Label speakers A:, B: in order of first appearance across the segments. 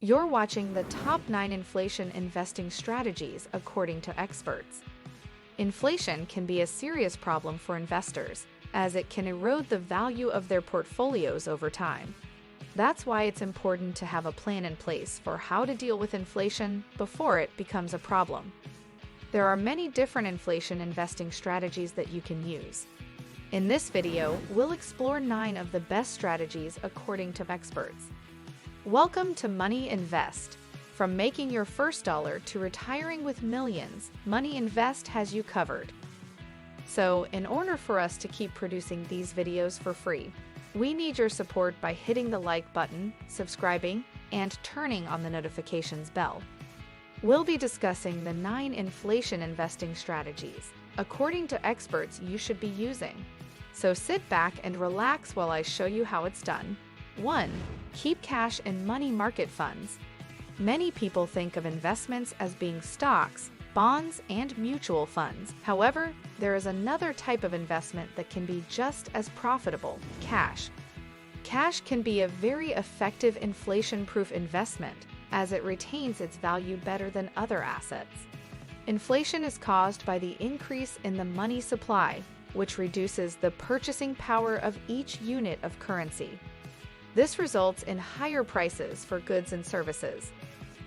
A: You're watching the top 9 inflation investing strategies according to experts. Inflation can be a serious problem for investors, as it can erode the value of their portfolios over time. That's why it's important to have a plan in place for how to deal with inflation before it becomes a problem. There are many different inflation investing strategies that you can use. In this video, we'll explore 9 of the best strategies according to experts. Welcome to Money Invest. From making your first dollar to retiring with millions, Money Invest has you covered. So, in order for us to keep producing these videos for free, we need your support by hitting the like button, subscribing, and turning on the notifications bell. We'll be discussing the 9 inflation investing strategies, according to experts, you should be using. So sit back and relax while I show you how it's done. 1. Keep cash in money market funds. Many people think of investments as being stocks, bonds, and mutual funds. However, there is another type of investment that can be just as profitable: cash. Cash can be a very effective inflation-proof investment, as it retains its value better than other assets. Inflation is caused by the increase in the money supply, which reduces the purchasing power of each unit of currency. This results in higher prices for goods and services.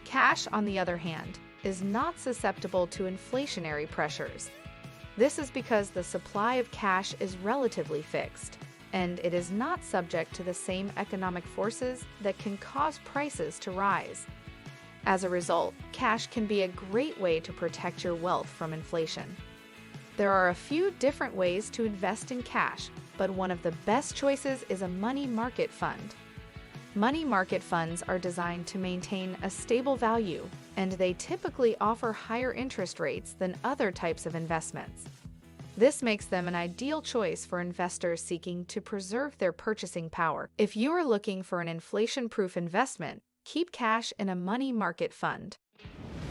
A: Cash, on the other hand, is not susceptible to inflationary pressures. This is because the supply of cash is relatively fixed, and it is not subject to the same economic forces that can cause prices to rise. As a result, cash can be a great way to protect your wealth from inflation. There are a few different ways to invest in cash, but one of the best choices is a money market fund. Money market funds are designed to maintain a stable value, and they typically offer higher interest rates than other types of investments. This makes them an ideal choice for investors seeking to preserve their purchasing power. If you are looking for an inflation-proof investment, keep cash in a money market fund.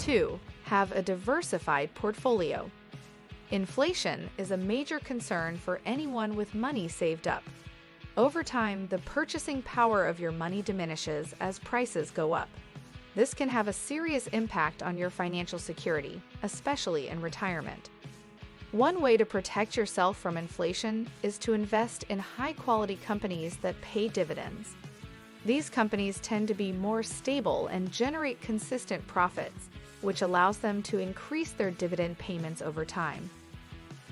A: 2. Have a diversified portfolio. Inflation is a major concern for anyone with money saved up. Over time, the purchasing power of your money diminishes as prices go up. This can have a serious impact on your financial security, especially in retirement. One way to protect yourself from inflation is to invest in high-quality companies that pay dividends. These companies tend to be more stable and generate consistent profits, which allows them to increase their dividend payments over time.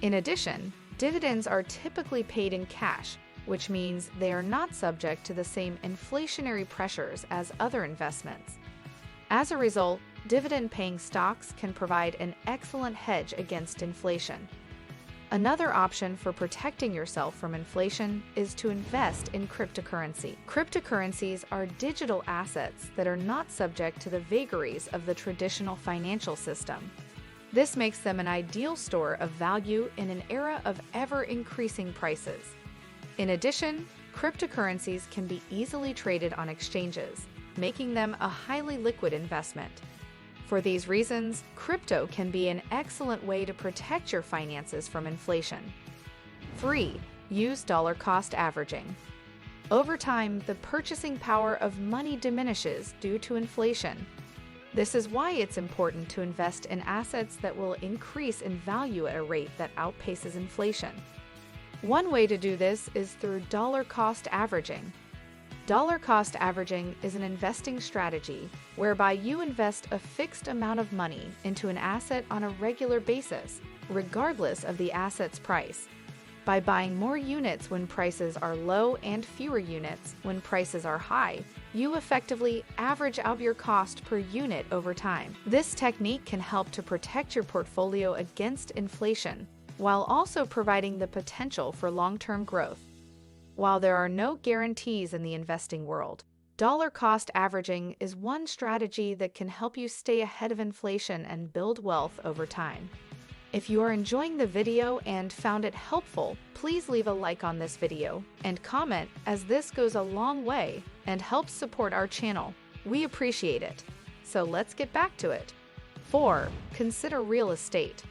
A: In addition, dividends are typically paid in cash, which means they are not subject to the same inflationary pressures as other investments. As a result, dividend-paying stocks can provide an excellent hedge against inflation. Another option for protecting yourself from inflation is to invest in cryptocurrency. Cryptocurrencies are digital assets that are not subject to the vagaries of the traditional financial system. This makes them an ideal store of value in an era of ever-increasing prices. In addition, cryptocurrencies can be easily traded on exchanges, making them a highly liquid investment. For these reasons, crypto can be an excellent way to protect your finances from inflation. 3. Use dollar cost averaging. Over time, the purchasing power of money diminishes due to inflation. This is why it's important to invest in assets that will increase in value at a rate that outpaces inflation. One way to do this is through dollar cost averaging. Dollar cost averaging is an investing strategy whereby you invest a fixed amount of money into an asset on a regular basis, regardless of the asset's price. By buying more units when prices are low and fewer units when prices are high, you effectively average out your cost per unit over time. This technique can help to protect your portfolio against inflation, while also providing the potential for long-term growth. While there are no guarantees in the investing world, dollar cost averaging is one strategy that can help you stay ahead of inflation and build wealth over time. If you are enjoying the video and found it helpful, please leave a like on this video and comment, as this goes a long way and helps support our channel. We appreciate it. So let's get back to it. 4. Consider real estate.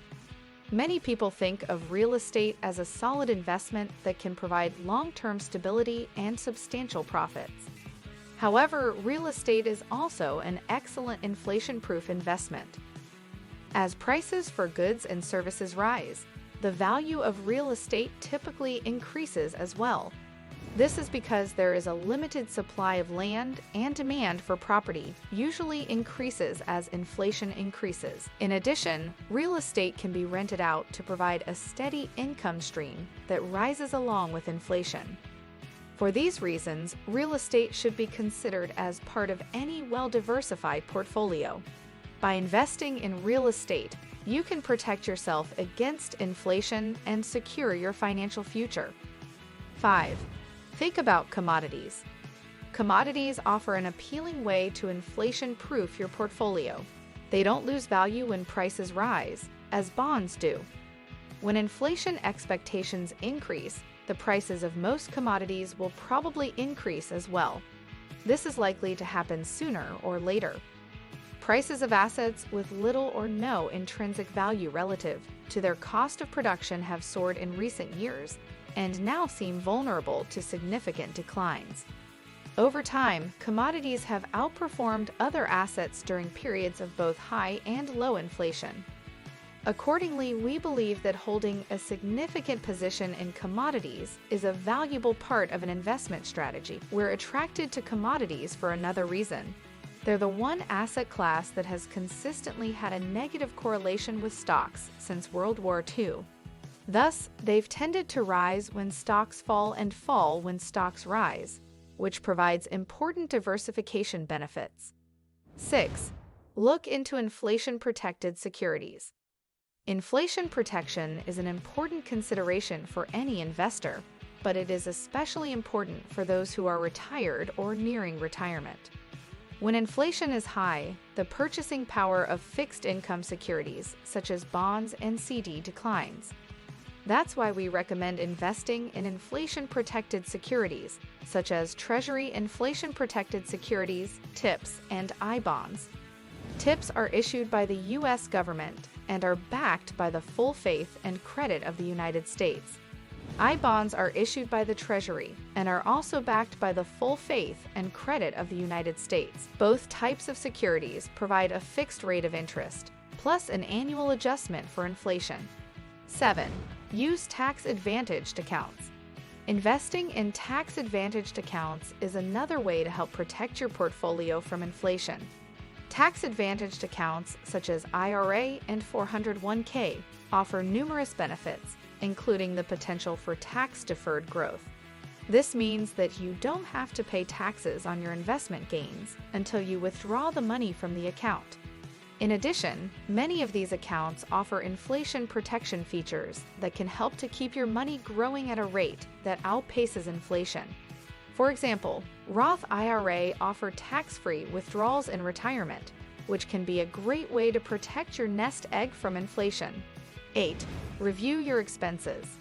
A: Many people think of real estate as a solid investment that can provide long-term stability and substantial profits. However, real estate is also an excellent inflation-proof investment. As prices for goods and services rise, the value of real estate typically increases as well. This is because there is a limited supply of land, and demand for property usually increases as inflation increases. In addition, real estate can be rented out to provide a steady income stream that rises along with inflation. For these reasons, real estate should be considered as part of any well-diversified portfolio. By investing in real estate, you can protect yourself against inflation and secure your financial future. 5. Think about commodities. Commodities offer an appealing way to inflation-proof your portfolio. They don't lose value when prices rise, as bonds do. When inflation expectations increase, the prices of most commodities will probably increase as well. This is likely to happen sooner or later. Prices of assets with little or no intrinsic value relative to their cost of production have soared in recent years and now seem vulnerable to significant declines. Over time, commodities have outperformed other assets during periods of both high and low inflation. Accordingly, we believe that holding a significant position in commodities is a valuable part of an investment strategy. We're attracted to commodities for another reason. They're the one asset class that has consistently had a negative correlation with stocks since World War II. Thus, they've tended to rise when stocks fall and fall when stocks rise, which provides important diversification benefits. 6. Look into inflation-protected securities. Inflation protection is an important consideration for any investor, but it is especially important for those who are retired or nearing retirement. When inflation is high, the purchasing power of fixed-income securities, such as bonds and CD, declines. That's why we recommend investing in inflation-protected securities, such as Treasury inflation-protected securities, TIPS, and I-bonds. TIPS are issued by the U.S. government and are backed by the full faith and credit of the United States. I-bonds are issued by the Treasury and are also backed by the full faith and credit of the United States. Both types of securities provide a fixed rate of interest, plus an annual adjustment for inflation. 7. Use tax-advantaged accounts. Investing in tax-advantaged accounts is another way to help protect your portfolio from inflation. Tax-advantaged accounts such as IRA and 401k offer numerous benefits, including the potential for tax-deferred growth. This means that you don't have to pay taxes on your investment gains until you withdraw the money from the account. In addition, many of these accounts offer inflation protection features that can help to keep your money growing at a rate that outpaces inflation. For example, Roth IRA offer tax-free withdrawals in retirement, which can be a great way to protect your nest egg from inflation. 8. Review your expenses.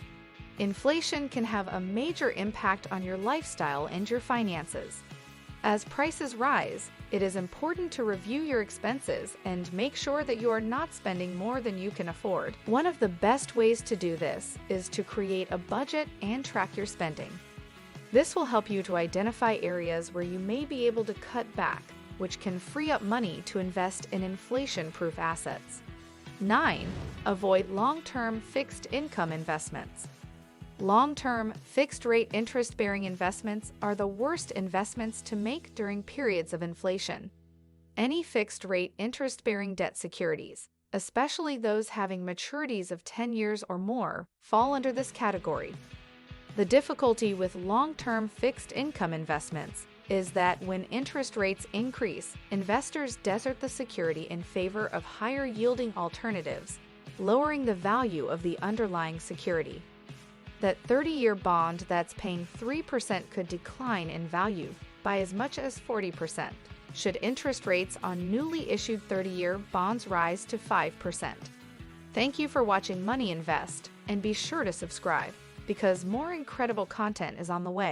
A: Inflation can have a major impact on your lifestyle and your finances. As prices rise, it is important to review your expenses and make sure that you are not spending more than you can afford. One of the best ways to do this is to create a budget and track your spending. This will help you to identify areas where you may be able to cut back, which can free up money to invest in inflation-proof assets. 9. Avoid long-term fixed income investments. Long-term, fixed-rate interest-bearing investments are the worst investments to make during periods of inflation. Any fixed-rate interest-bearing debt securities, especially those having maturities of 10 years or more, fall under this category. The difficulty with long-term fixed-income investments is that when interest rates increase, investors desert the security in favor of higher-yielding alternatives, lowering the value of the underlying security. That 30-year bond that's paying 3% could decline in value by as much as 40%, should interest rates on newly issued 30-year bonds rise to 5%. Thank you for watching Money Invest, and be sure to subscribe, because more incredible content is on the way.